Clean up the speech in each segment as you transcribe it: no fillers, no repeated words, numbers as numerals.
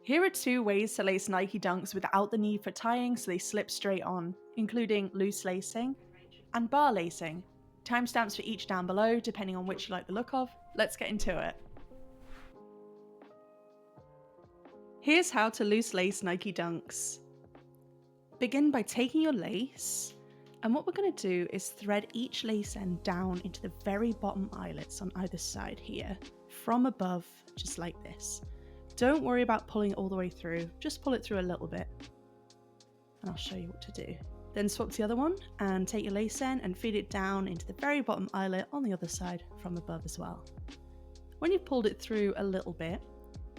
Here are 2 ways to lace Nike Dunks without the need for tying so they slip straight on, including loose lacing and bar lacing. Timestamps for each down below, depending on which you like the look of. Let's get into it. Here's how to loose lace Nike Dunks. Begin by taking your lace, and what we're going to do is thread each lace end down into the very bottom eyelets on either side here, from above, just like this. Don't worry about pulling it all the way through, just pull it through a little bit. And I'll show you what to do. Then swap to the other one and take your lace end and feed it down into the very bottom eyelet on the other side from above as well. When you've pulled it through a little bit,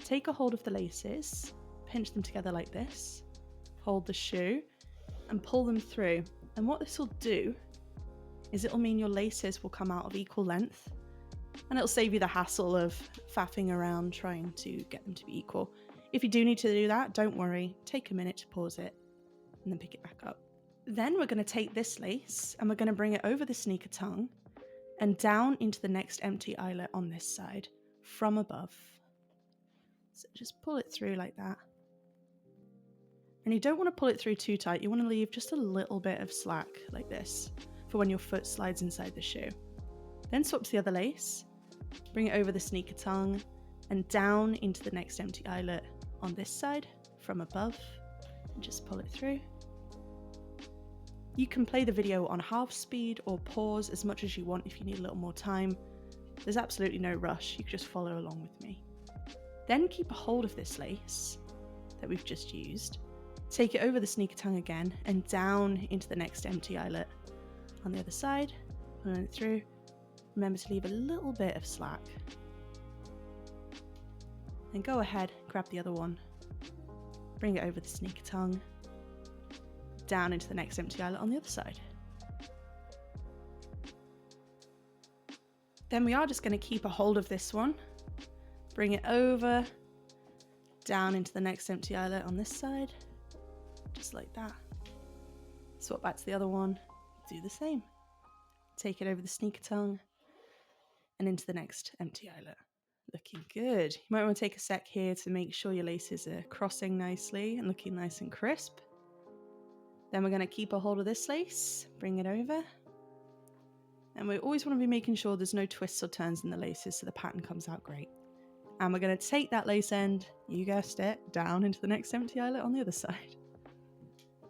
take a hold of the laces, pinch them together like this, hold the shoe and pull them through. And what this will do is it'll mean your laces will come out of equal length, and it'll save you the hassle of faffing around trying to get them to be equal. If you do need to do that, don't worry, take a minute to pause it and then pick it back up. Then we're going to take this lace and we're going to bring it over the sneaker tongue and down into the next empty eyelet on this side from above. So just pull it through like that. And you don't want to pull it through too tight, you want to leave just a little bit of slack like this for when your foot slides inside the shoe. Then swap to the other lace, bring it over the sneaker tongue and down into the next empty eyelet on this side from above, and just pull it through. You can play the video on half speed or pause as much as you want if you need a little more time. There's absolutely no rush, you can just follow along with me. Then keep a hold of this lace that we've just used, take it over the sneaker tongue again and down into the next empty eyelet on the other side, pulling it through. Remember to leave a little bit of slack. Then go ahead, grab the other one, bring it over the sneaker tongue, down into the next empty eyelet on the other side. Then we are just going to keep a hold of this one, bring it over, down into the next empty eyelet on this side, just like that. Swap back to the other one, do the same. Take it over the sneaker tongue and into the next empty eyelet. Looking good. You might want to take a sec here to make sure your laces are crossing nicely and looking nice and crisp. Then we're going to keep a hold of this lace, bring it over. And we always want to be making sure there's no twists or turns in the laces so the pattern comes out great. And we're going to take that lace end, you guessed it, down into the next empty eyelet on the other side.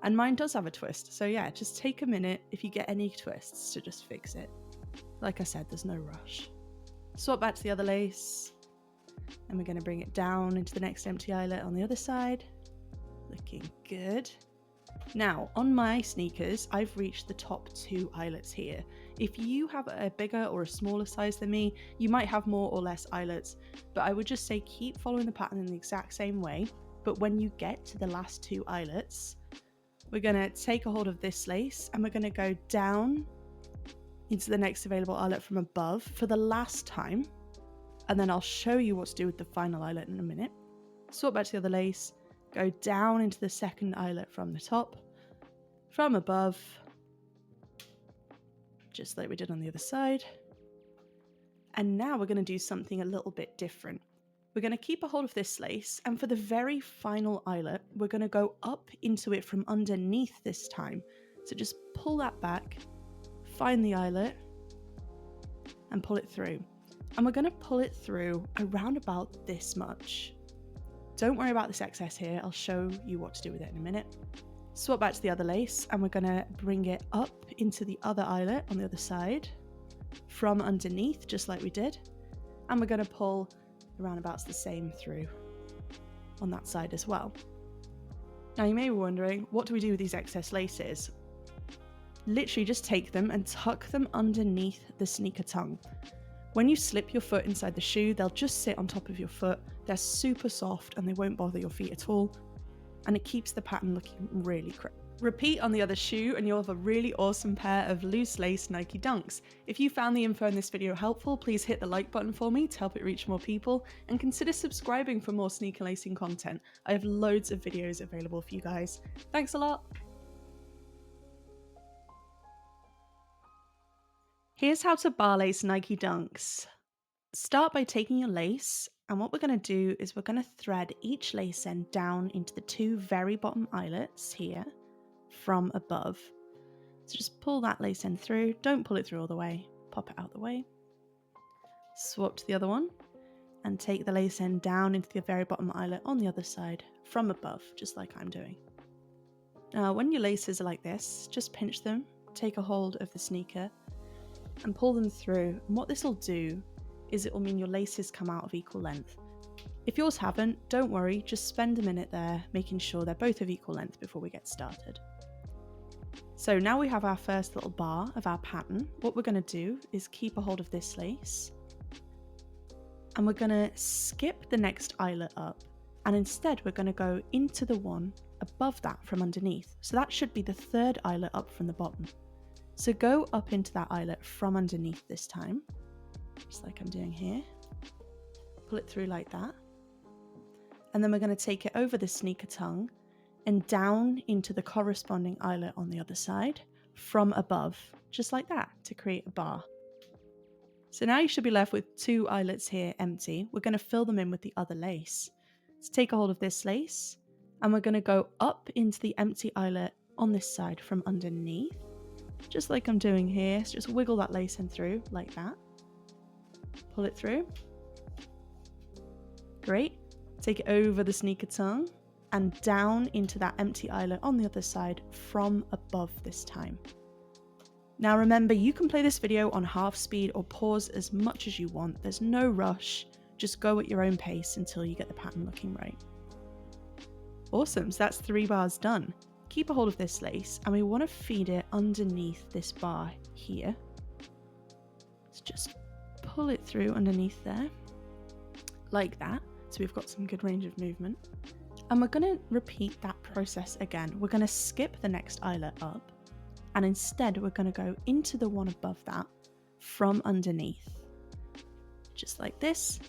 And mine does have a twist, so yeah, just take a minute if you get any twists to just fix it. Like I said, there's no rush. Swap back to the other lace, and we're going to bring it down into the next empty eyelet on the other side. Looking good. Now, on my sneakers, I've reached the top 2 eyelets here. If you have a bigger or a smaller size than me, you might have more or less eyelets, but I would just say keep following the pattern in the exact same way. But when you get to the last 2 eyelets, we're going to take a hold of this lace and we're going to go down into the next available eyelet from above for the last time, and then I'll show you what to do with the final eyelet in a minute. Swap back to the other lace, go down into the second eyelet from the top, from above, just like we did on the other side. And now we're going to do something a little bit different. We're going to keep a hold of this lace, and for the very final eyelet, we're going to go up into it from underneath this time. So just pull that back, find the eyelet, and pull it through. And we're going to pull it through around about this much. Don't worry about this excess here, I'll show you what to do with it in a minute. Swap back to the other lace, and we're going to bring it up into the other eyelet on the other side, from underneath, just like we did. And we're going to pull around about the same through on that side as well. Now you may be wondering, what do we do with these excess laces? Literally just take them and tuck them underneath the sneaker tongue. When you slip your foot inside the shoe, they'll just sit on top of your foot. They're super soft and they won't bother your feet at all. And it keeps the pattern looking really crisp. Repeat on the other shoe and you'll have a really awesome pair of loose lace Nike Dunks. If you found the info in this video helpful, please hit the like button for me to help it reach more people, and consider subscribing for more sneaker lacing content. I have loads of videos available for you guys. Thanks a lot! Here's how to bar lace Nike Dunks. Start by taking your lace And what we're going to do is we're going to thread each lace end down into the 2 very bottom eyelets here from above. So just pull that lace end through, don't pull it through all the way, pop it out the way. Swap to the other one and take the lace end down into the very bottom eyelet on the other side from above, just like I'm doing. Now when your laces are like this, just pinch them, take a hold of the sneaker and pull them through. And what this will do is it will mean your laces come out of equal length. If yours haven't, don't worry, just spend a minute there making sure they're both of equal length before we get started. So now we have our first little bar of our pattern. What we're going to do is keep a hold of this lace and we're going to skip the next eyelet up, and instead we're going to go into the one above that from underneath. So that should be the 3rd eyelet up from the bottom. So go up into that eyelet from underneath this time, just like I'm doing here. Pull it through like that. And then we're going to take it over the sneaker tongue and down into the corresponding eyelet on the other side from above, just like that, to create a bar. So now you should be left with 2 eyelets here empty. We're going to fill them in with the other lace. So take a hold of this lace and we're going to go up into the empty eyelet on this side from underneath, just like I'm doing here. So just wiggle that lace in through like that. Pull it through. Great. Take it over the sneaker tongue and down into that empty eyelet on the other side from above this time. Now remember, you can play this video on half speed or pause as much as you want. There's no rush. Just go at your own pace until you get the pattern looking right. Awesome, so that's 3 bars done. Keep a hold of this lace and we want to feed it underneath this bar here. Let's just pull it through underneath there, like that. So we've got some good range of movement. And we're going to repeat that process again. We're going to skip the next eyelet up and instead we're going to go into the one above that from underneath, just like this,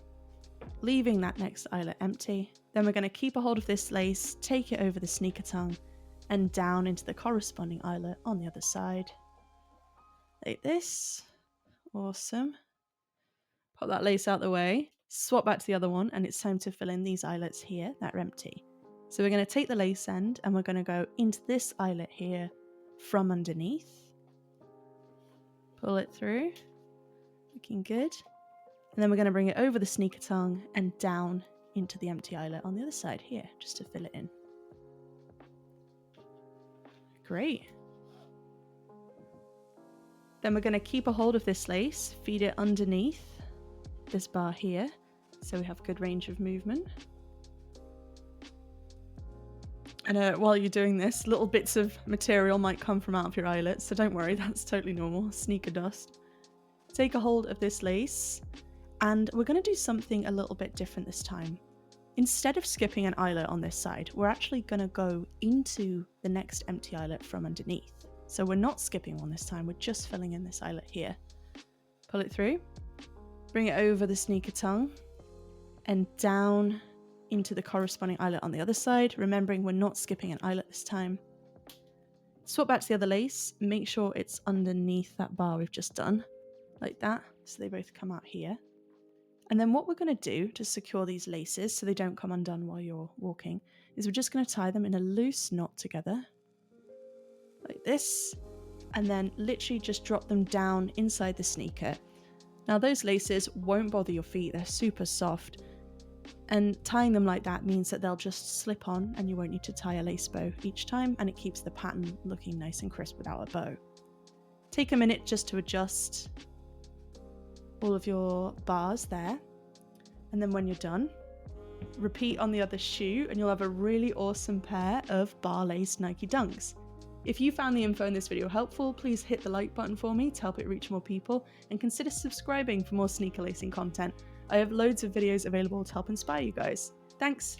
leaving that next eyelet empty. Then we're going to keep a hold of this lace, take it over the sneaker tongue and down into the corresponding eyelet on the other side, like this. Awesome. Pop that lace out the way, swap back to the other one, and it's time to fill in these eyelets here that are empty. So we're going to take the lace end and we're going to go into this eyelet here from underneath. Pull it through, looking good. And then we're going to bring it over the sneaker tongue and down into the empty eyelet on the other side here, just to fill it in. Great. Then we're going to keep a hold of this lace, feed it underneath this bar here, so we have good range of movement. And while you're doing this, little bits of material might come from out of your eyelets, so don't worry, that's totally normal, sneaker dust. Take a hold of this lace, and we're going to do something a little bit different this time. Instead of skipping an eyelet on this side, we're actually going to go into the next empty eyelet from underneath. So we're not skipping one this time, we're just filling in this eyelet here. Pull it through, bring it over the sneaker tongue, and down into the corresponding eyelet on the other side, remembering we're not skipping an eyelet this time. Swap back to the other lace, make sure it's underneath that bar we've just done, like that, so they both come out here. And then what we're going to do to secure these laces so they don't come undone while you're walking is we're just going to tie them in a loose knot together, like this, and then literally just drop them down inside the sneaker. Now those laces won't bother your feet, they're super soft, and tying them like that means that they'll just slip on and you won't need to tie a lace bow each time, and it keeps the pattern looking nice and crisp without a bow. Take a minute just to adjust all of your bars there, and then when you're done, repeat on the other shoe and you'll have a really awesome pair of bar laced Nike Dunks. If you found the info in this video helpful, please hit the like button for me to help it reach more people, and consider subscribing for more sneaker lacing content. I have loads of videos available to help inspire you guys. Thanks!